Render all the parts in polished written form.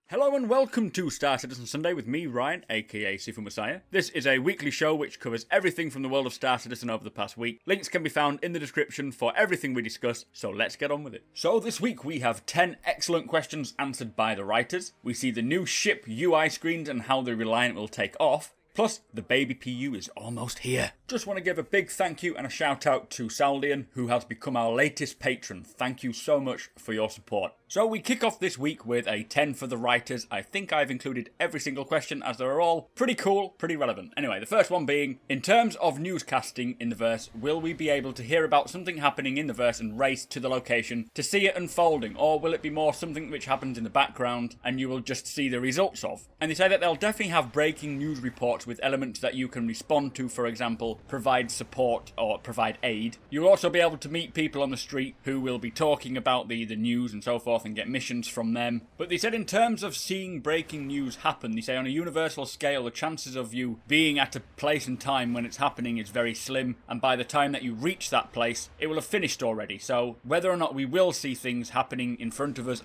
Hello and welcome to Star Citizen Sunday with me, Ryan, aka Sifu Messiah. This is a weekly show which covers everything from the world of Star Citizen over the past week. Links can be found in the description for everything we discuss, so let's get on with it. So this week we have 10 excellent questions answered by the writers. We see the new ship UI screens and how the Reliant will take off. Plus, the baby PU is almost here. Just want to give a big thank you and a shout out to Saldian, who has become our latest patron. Thank you so much for your support. So we kick off this week with a 10 for the writers. I think I've included every single question as they're all pretty cool, pretty relevant. Anyway, the first one being, in terms of newscasting in the verse, will we be able to hear about something happening in the verse and race to the location to see it unfolding? Or will it be more something which happens in the background and you will just see the results of? And they say that they'll definitely have breaking news reports with elements that you can respond to, for example, provide support or provide aid. You'll also be able to meet people on the street who will be talking about the news and so forth and get missions from them. But they said in terms of seeing breaking news happen, they say on a universal scale the chances of you being at a place and time when it's happening is very slim, and by the time that you reach that place it will have finished already. So whether or not we will see things happening in front of us,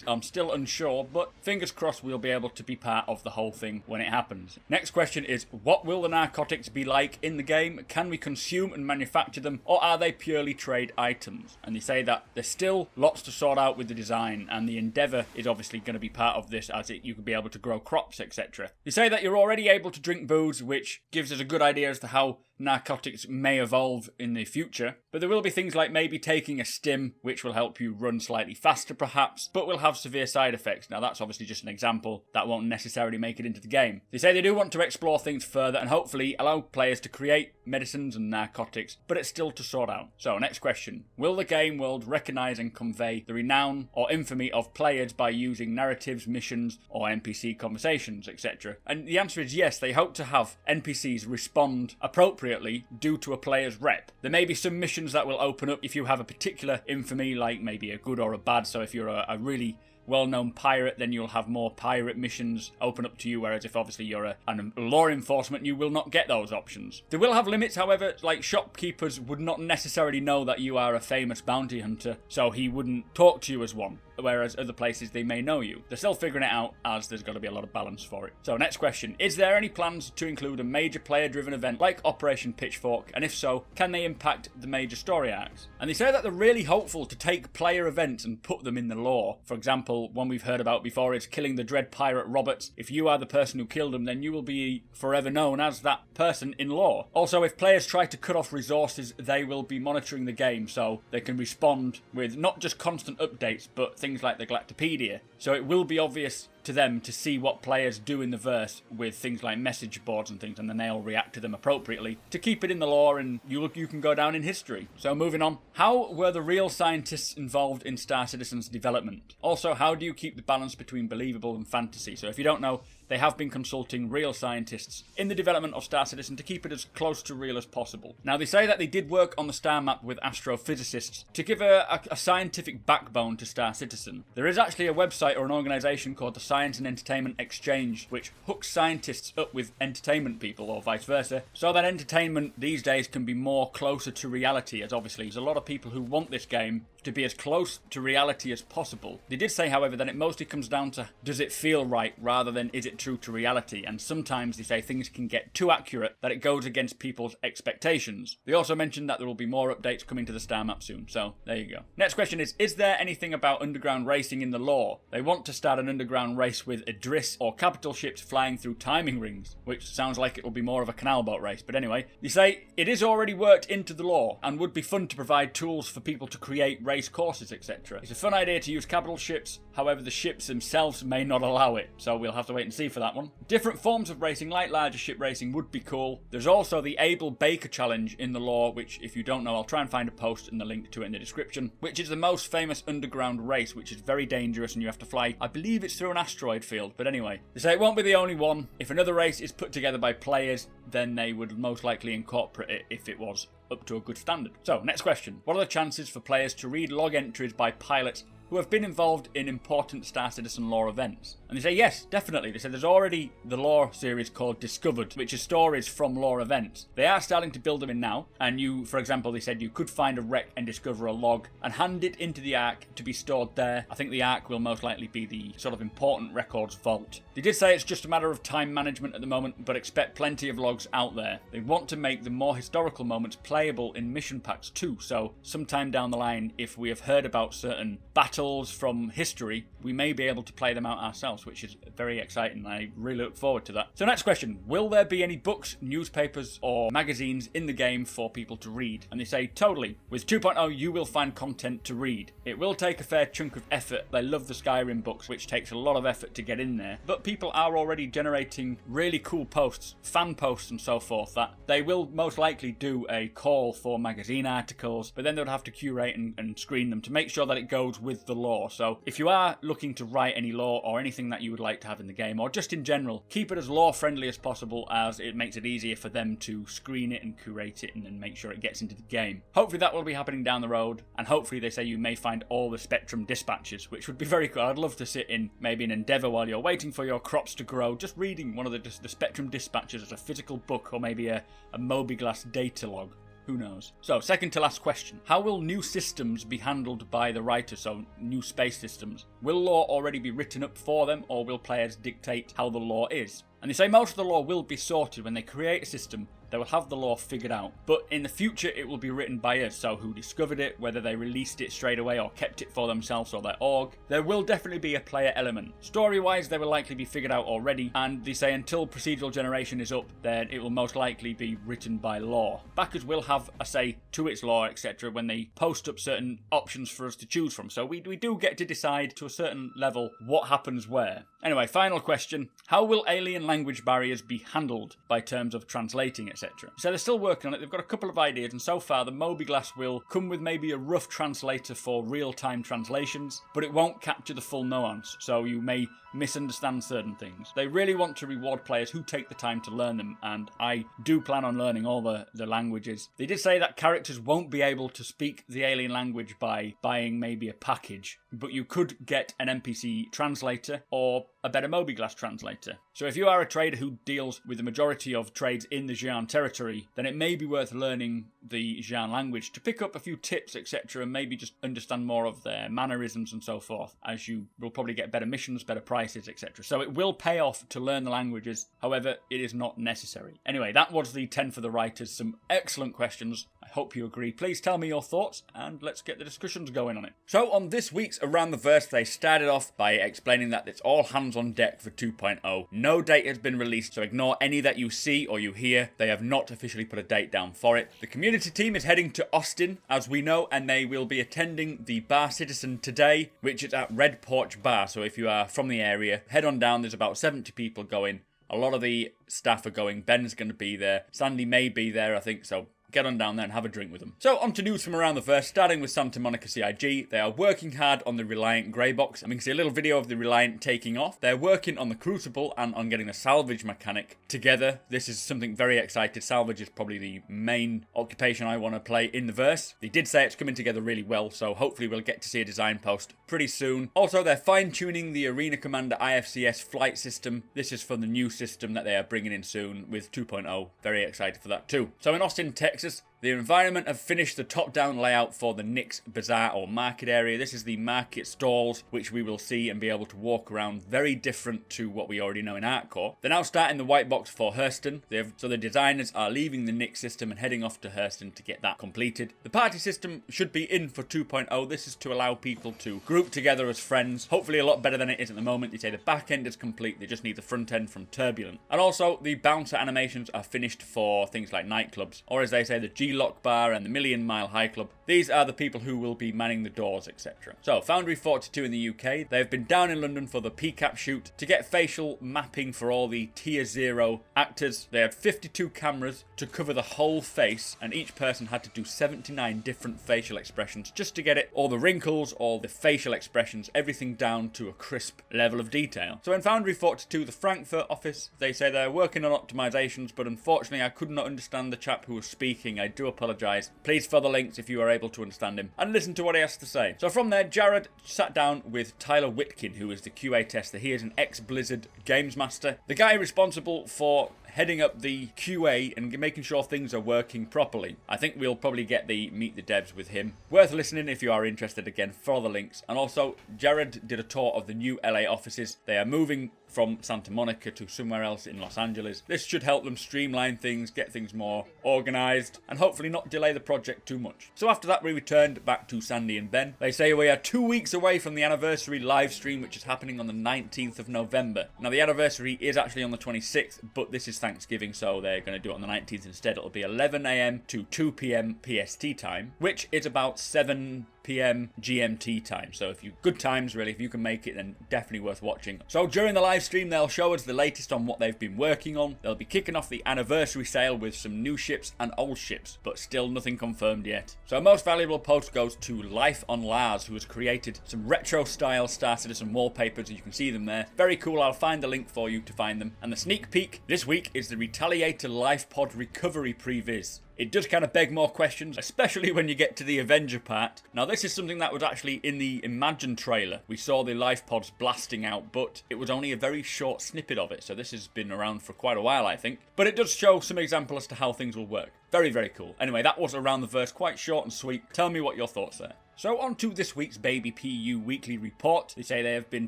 I'm still unsure, but fingers crossed we'll be able to be part of the whole thing when it happens. Next question is, what will the narcotics be like in the game? Can we consume and manufacture them, or are they purely trade items? And they say that there's still lots to sort out with the design, and the endeavour is obviously going to be part of this, as you could be able to grow crops, etc. They say that you're already able to drink booze, which gives us a good idea as to how narcotics may evolve in the future, but there will be things like maybe taking a stim, which will help you run slightly faster perhaps, but will have severe side effects. Now that's obviously just an example, that won't necessarily make it into the game. They say they do want to explore things further and hopefully allow players to create medicines and narcotics, but it's still to sort out. So next question, will the game world recognise and convey the renown or infamy of players by using narratives, missions, or NPC conversations, etc.? And the answer is yes, they hope to have NPCs respond appropriately due to a player's rep. There may be some missions that will open up if you have a particular infamy, like maybe a good or a bad, so if you're a really well-known pirate, then you'll have more pirate missions open up to you, whereas if obviously you're a law enforcement, you will not get those options. They will have limits, however, like shopkeepers would not necessarily know that you are a famous bounty hunter, so he wouldn't talk to you as one, whereas other places they may know you. They're still figuring it out, as there's got to be a lot of balance for it. So next question, is there any plans to include a major player-driven event like Operation Pitchfork, and if so, can they impact the major story arcs? And they say that they're really hopeful to take player events and put them in the lore. For example, one we've heard about before is killing the dread pirate Roberts. If you are the person who killed him, then you will be forever known as that person in lore. Also, if players try to cut off resources, they will be monitoring the game, so they can respond with not just constant updates, but things like the Galactopedia. So it will be obvious to them to see what players do in the verse with things like message boards and things, and then they'll react to them appropriately to keep it in the lore, and you can go down in history. So moving on, how were the real scientists involved in Star Citizen's development? Also, how do you keep the balance between believable and fantasy? So if you don't know, they have been consulting real scientists in the development of Star Citizen to keep it as close to real as possible. Now, they say that they did work on the star map with astrophysicists to give a scientific backbone to Star Citizen. There is actually a website or an organisation called the Science and Entertainment Exchange, which hooks scientists up with entertainment people, or vice versa, so that entertainment these days can be more closer to reality, as obviously there's a lot of people who want this game to be as close to reality as possible. They did say, however, that it mostly comes down to, does it feel right, rather than is it true to reality, and sometimes they say things can get too accurate that it goes against people's expectations. They also mentioned that there will be more updates coming to the star map soon, so there you go. Next question is there anything about underground racing in the lore? They want to start an underground race with Idris or capital ships flying through timing rings, which sounds like it will be more of a canal boat race, but anyway, they say it is already worked into the lore and would be fun to provide tools for people to create race courses, etc. It's a fun idea to use capital ships, however the ships themselves may not allow it, so we'll have to wait and see for that one. Different forms of racing, like larger ship racing, would be cool. There's also the Able Baker Challenge in the lore, which if you don't know, I'll try and find a post and the link to it in the description, which is the most famous underground race, which is very dangerous and you have to fly, I believe it's through an asteroid field, but anyway. They say it won't be the only one. If another race is put together by players, then they would most likely incorporate it if it was up to a good standard. So, next question. What are the chances for players to read log entries by pilots who have been involved in important Star Citizen lore events? And they say yes, definitely. They said there's already the lore series called Discovered, which is stories from lore events. They are starting to build them in now, and you, for example, they said you could find a wreck and discover a log and hand it into the Ark to be stored there. I think the Ark will most likely be the sort of important records vault. They did say it's just a matter of time management at the moment, but expect plenty of logs out there. They want to make the more historical moments playable in mission packs too, so sometime down the line, if we have heard about certain battles from history, we may be able to play them out ourselves, which is very exciting. I really look forward to that. So next question, will there be any books, newspapers or magazines in the game for people to read? And they say totally. With 2.0 you will find content to read. It will take a fair chunk of effort. They love the Skyrim books, which takes a lot of effort to get in there, but people are already generating really cool posts, fan posts and so forth, that they will most likely do a call for magazine articles, but then they would have to curate and screen them to make sure that it goes with the lore. So if you are looking to write any lore or anything that you would like to have in the game, or just in general, keep it as lore friendly as possible, as it makes it easier for them to screen it and curate it and then make sure it gets into the game. Hopefully that will be happening down the road, and hopefully they say you may find all the Spectrum dispatches, which would be very cool. I'd love to sit in maybe an Endeavour while you're waiting for your crops to grow, just reading one of the Spectrum dispatches as a physical book, or maybe a Moby-Glass data log. Who knows? So, second to last question. How will new systems be handled by the writer, so new space systems? Will lore already be written up for them, or will players dictate how the lore is? And they say most of the lore will be sorted when they create a system. They will have the lore figured out, but in the future it will be written by us, so who discovered it, whether they released it straight away or kept it for themselves or their org. There will definitely be a player element. Story-wise, they will likely be figured out already, and they say until procedural generation is up, then it will most likely be written by lore. Backers will have a say to its lore, etc. when they post up certain options for us to choose from, so we do get to decide to a certain level what happens where. Anyway, final question. How will alien language barriers be handled by terms of translating, etc.? So they're still working on it. They've got a couple of ideas, and so far the Moby-Glass will come with maybe a rough translator for real-time translations, but it won't capture the full nuance, so you may misunderstand certain things. They really want to reward players who take the time to learn them, and I do plan on learning all the languages. They did say that characters won't be able to speak the alien language by buying maybe a package, but you could get an NPC translator or a better Moby-Glass translator. So if you are a trader who deals with the majority of trades in the Xi'an territory, then it may be worth learning the Xi'an language to pick up a few tips, etc., and maybe just understand more of their mannerisms and so forth, as you will probably get better missions, better prices, etc. So it will pay off to learn the languages, however, it is not necessary. Anyway, that was the 10 for the writers. Some excellent questions. I hope you agree. Please tell me your thoughts, and let's get the discussions going on it. So on this week's Around the Verse, they started off by explaining that it's all hands on deck for 2.0. No date has been released, so ignore any that you see or you hear. They have not officially put a date down for it. The community team is heading to Austin, as we know, and they will be attending the Bar Citizen today, which is at Red Porch Bar. So if you are from the area, head on down. There's about 70 people going. A lot of the staff are going. Ben's going to be there. Sandy may be there, I think, so get on down there and have a drink with them. So, on to news from around the verse, starting with Santa Monica CIG. They are working hard on the Reliant grey box, and we can see a little video of the Reliant taking off. They're working on the Crucible and on getting the salvage mechanic together. This is something very excited. Salvage is probably the main occupation I want to play in the verse. They did say it's coming together really well, so hopefully we'll get to see a design post pretty soon. Also, they're fine-tuning the Arena Commander IFCS flight system. This is for the new system that they are bringing in soon with 2.0. Very excited for that too. So in Austin, Texas, the environment have finished the top-down layout for the Nick's Bazaar or market area. This is the market stalls, which we will see and be able to walk around, very different to what we already know in Artcore. They're now starting the whitebox for Hurston. So the designers are leaving the Nick system and heading off to Hurston to get that completed. The party system should be in for 2.0. This is to allow people to group together as friends. Hopefully a lot better than it is at the moment. They say the back end is complete. They just need the front end from Turbulent. And also the bouncer animations are finished for things like nightclubs, or as they say, the G-Lock Bar and the Million Mile High Club. These are the people who will be manning the doors, etc. So, Foundry 42 in the UK, they have been down in London for the PCAP shoot to get facial mapping for all the Tier 0 actors. They had 52 cameras to cover the whole face, and each person had to do 79 different facial expressions just to get it, all the wrinkles, all the facial expressions, everything down to a crisp level of detail. So in Foundry 42, the Frankfurt office, they say they're working on optimizations, but unfortunately I could not understand the chap who was speaking. I do apologise. Please follow the links if you are able to understand him and listen to what he has to say. So from there, Jared sat down with Tyler Whitkin, who is the QA tester. He is an ex-Blizzard games master, the guy responsible for heading up the QA and making sure things are working properly. I think we'll probably get the Meet the Devs with him. Worth listening if you are interested. Again, follow the links. And also, Jared did a tour of the new LA offices. They are moving from Santa Monica to somewhere else in Los Angeles. This should help them streamline things, get things more organised, and hopefully not delay the project too much. So after that, we returned back to Sandy and Ben. They say we are 2 weeks away from the anniversary live stream, which is happening on the 19th of November. Now, the anniversary is actually on the 26th, but this is Thanksgiving, so they're going to do it on the 19th instead. It'll be 11 a.m. to 2 p.m. PST time, which is about 7 p.m. GMT time. So if you good times really, if you can make it, then definitely worth watching. So during the live stream, they'll show us the latest on what they've been working on. They'll be kicking off the anniversary sale with some new ships and old ships, but still nothing confirmed yet. So most valuable post goes to Life on Lars, who has created some retro style Star Citizen wallpapers. You can see them there. Very cool. I'll find the link for you to find them. And the sneak peek this week is the Retaliator Lifepod recovery previs. It does kind of beg more questions, especially when you get to the Avenger part. Now, this is something that was actually in the Imagine trailer. We saw the life pods blasting out, but it was only a very short snippet of it, so this has been around for quite a while, I think. But it does show some example as to how things will work. Very, very cool. Anyway, that was Around the Verse, quite short and sweet. Tell me what your thoughts there. So on to this week's Baby PU weekly report. They say they have been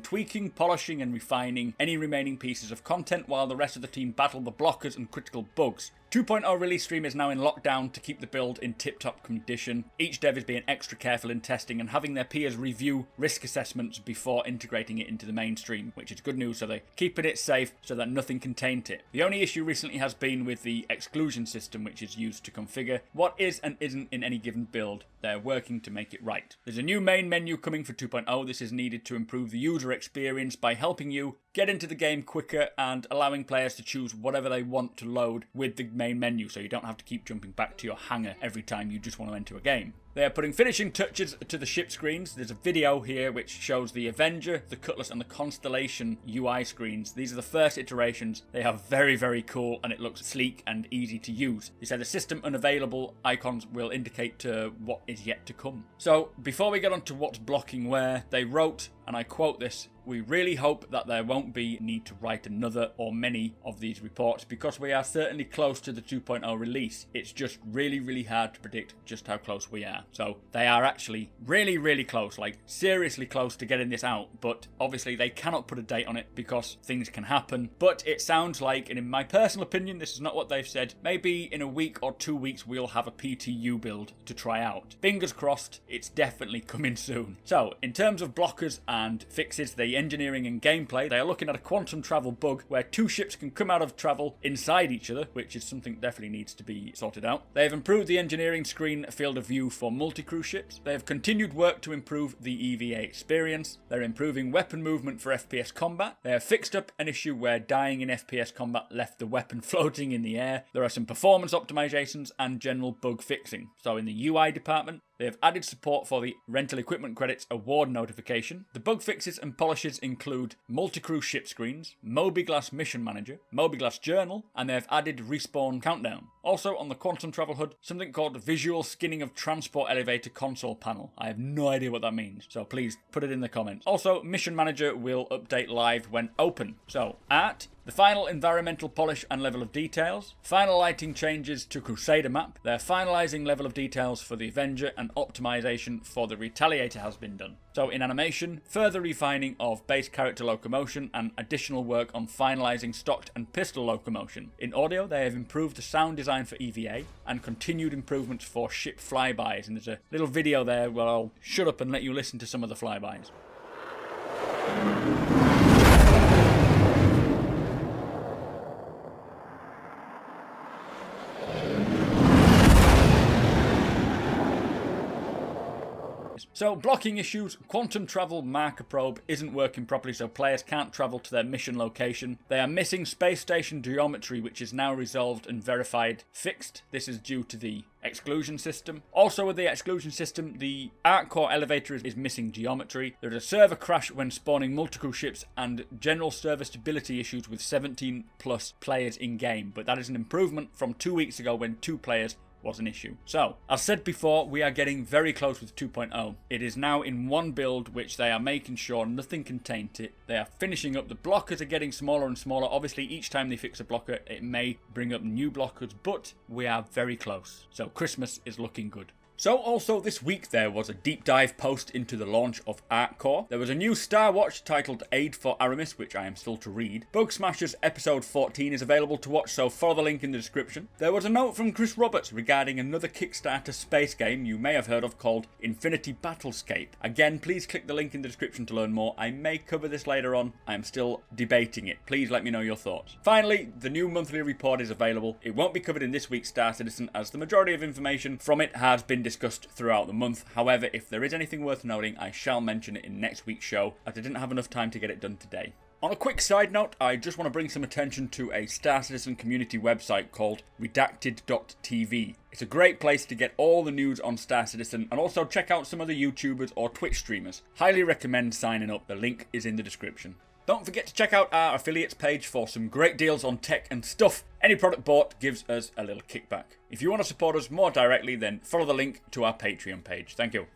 tweaking, polishing and refining any remaining pieces of content while the rest of the team battle the blockers and critical bugs. 2.0 release stream is now in lockdown to keep the build in tip-top condition. Each dev is being extra careful in testing and having their peers review risk assessments before integrating it into the mainstream, which is good news, so they're keeping it safe so that nothing can taint it. The only issue recently has been with the exclusion system, which is used to configure what is and isn't in any given build. They're working to make it right. There's a new main menu coming for 2.0. This is needed to improve the user experience by helping you get into the game quicker and allowing players to choose whatever they want to load with the main menu, so you don't have to keep jumping back to your hangar every time you just want to enter a game. They are putting finishing touches to the ship screens. There's a video here which shows the Avenger, the Cutlass and the Constellation UI screens. These are the first iterations. They are very, very cool and it looks sleek and easy to use. They said the system unavailable icons will indicate what is yet to come. So before we get on to what's blocking where, they wrote, and I quote this, "We really hope that there won't be need to write another or many of these reports because we are certainly close to the 2.0 release. It's just really, really hard to predict just how close we are." So they are actually really, really close, like seriously close to getting this out, but obviously they cannot put a date on it because things can happen. But it sounds like, and in my personal opinion, this is not what they've said, maybe in a week or 2 weeks we'll have a PTU build to try out. Fingers crossed, it's definitely coming soon. So in terms of blockers and fixes, the engineering and gameplay, they are looking at a quantum travel bug where two ships can come out of travel inside each other, which is something that definitely needs to be sorted out. They have improved the engineering screen field of view for multi-crew ships. They have continued work to improve the EVA experience. They're improving weapon movement for FPS combat. They have fixed up an issue where dying in FPS combat left the weapon floating in the air. There are some performance optimizations and general bug fixing. So in the UI department, they have added support for the rental equipment credits award notification. The bug fixes and polishes include multi-crew ship screens, Mobiglass Mission Manager, Mobiglass Journal, and they have added respawn countdown. Also on the Quantum Travel HUD, something called Visual Skinning of Transport Elevator Console Panel. I have no idea what that means, so please put it in the comments. Also, Mission Manager will update live when open. So, art, the final environmental polish and level of details, final lighting changes to Crusader map, their finalising level of details for the Avenger and optimization for the Retaliator has been done. So in animation, further refining of base character locomotion and additional work on finalising stocked and pistol locomotion. In audio, they have improved the sound design for EVA and continued improvements for ship flybys, and there's a little video there where I'll shut up and let you listen to some of the flybys. So, blocking issues, quantum travel marker probe isn't working properly, so players can't travel to their mission location. They are missing space station geometry, which is now resolved and verified fixed. This is due to the exclusion system. Also with the exclusion system, the Arc Core elevator is missing geometry. There is a server crash when spawning multi-crew ships and general server stability issues with 17 plus players in game, but that is an improvement from 2 weeks ago when 2 players was an issue. So, as said before, we are getting very close with 2.0. It is now in one build, which they are making sure nothing can taint it. They are finishing up. The blockers are getting smaller and smaller. Obviously, each time they fix a blocker, it may bring up new blockers, but we are very close. So Christmas is looking good. So also this week there was a deep dive post into the launch of Arc Core. There was a new Star Watch titled Aid for Aramis, which I am still to read. Bug Smashers episode 14 is available to watch, so follow the link in the description. There was a note from Chris Roberts regarding another Kickstarter space game you may have heard of called Infinity Battlescape. Again, please click the link in the description to learn more. I may cover this later on. I am still debating it. Please let me know your thoughts. Finally, the new monthly report is available. It won't be covered in this week's Star Citizen, as the majority of information from it has been discussed throughout the month. However, if there is anything worth noting, I shall mention it in next week's show, as I didn't have enough time to get it done today. On a quick side note, I just want to bring some attention to a Star Citizen community website called redacted.tv. It's a great place to get all the news on Star Citizen, and also check out some other YouTubers or Twitch streamers. Highly recommend signing up. The link is in the description. Don't forget to check out our affiliates page for some great deals on tech and stuff. Any product bought gives us a little kickback. If you want to support us more directly, then follow the link to our Patreon page. Thank you.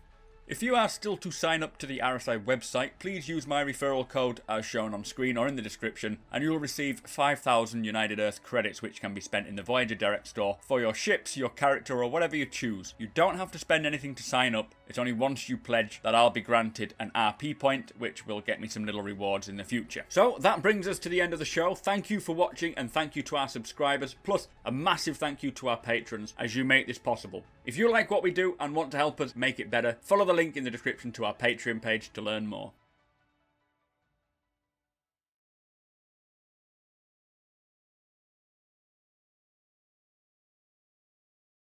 If you are still to sign up to the RSI website, please use my referral code as shown on screen or in the description, and you'll receive 5,000 United Earth credits, which can be spent in the Voyager Direct store for your ships, your character, or whatever you choose. You don't have to spend anything to sign up. It's only once you pledge that I'll be granted an RP point, which will get me some little rewards in the future. So that brings us to the end of the show. Thank you for watching, and thank you to our subscribers, plus a massive thank you to our patrons as you make this possible. If you like what we do and want to help us make it better, follow the link in the description to our Patreon page to learn more.